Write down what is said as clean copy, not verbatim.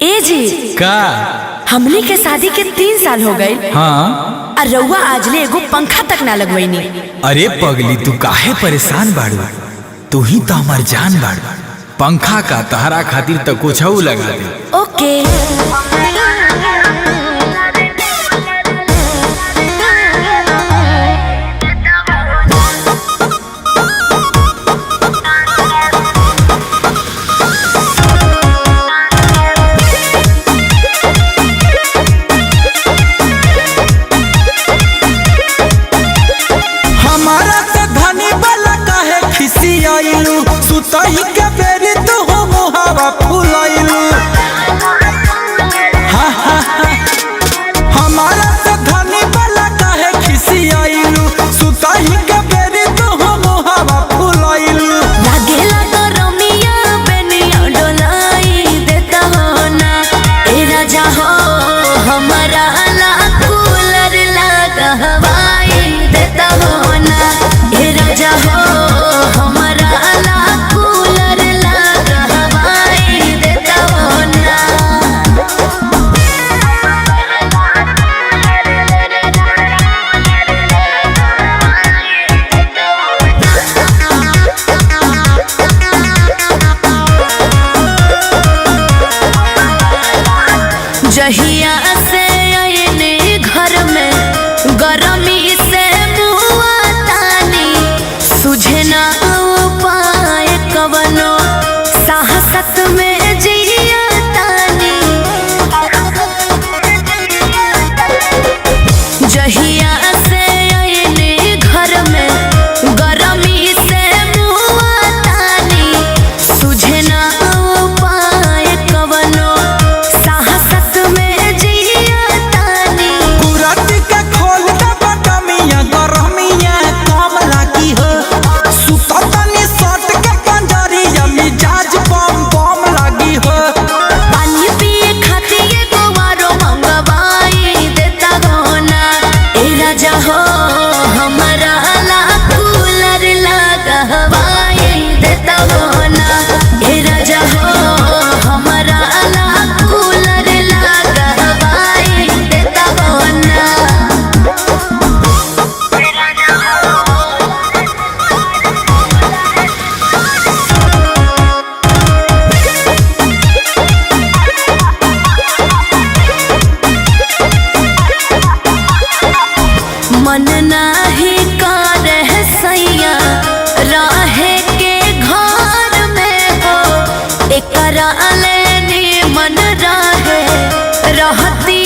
ए जी का हमनी के शादी के 3 साल हो गए। हाँ और रउआ आजले एगो पंखा तक ना लगवैनी। अरे पगली तू काहे परेशान बाड़ू, तू ही तो हमार जान बाड़ू। पंखा का तहरा खातिर तो कुछ लगा दे। ओके सुतही के बेरी तो हो मुहावा फुलाइलू। हमारा से धनी वाला काहे खिसियाइलू। सुतही के बेरी तो हो मुहावा फुलाइलू। लागेला तो रमिया बेनिया डोलाई देता हो ना। ए राजा हो हमारा ला कूलर लगा हवाई देता हो ना। ए राजा हो हमारा जहिया से आयने घर में गरमी से मुआ तानी। सुझे ना उपाय कवनो साहसत में जिया तानी। जहिया से आयने घर में गरमी से मुआ तानी। सुझे ना उपाय कवनो मन नाही करे सैया रहे के घर में हो। एकरा लेनी मन रहे रहती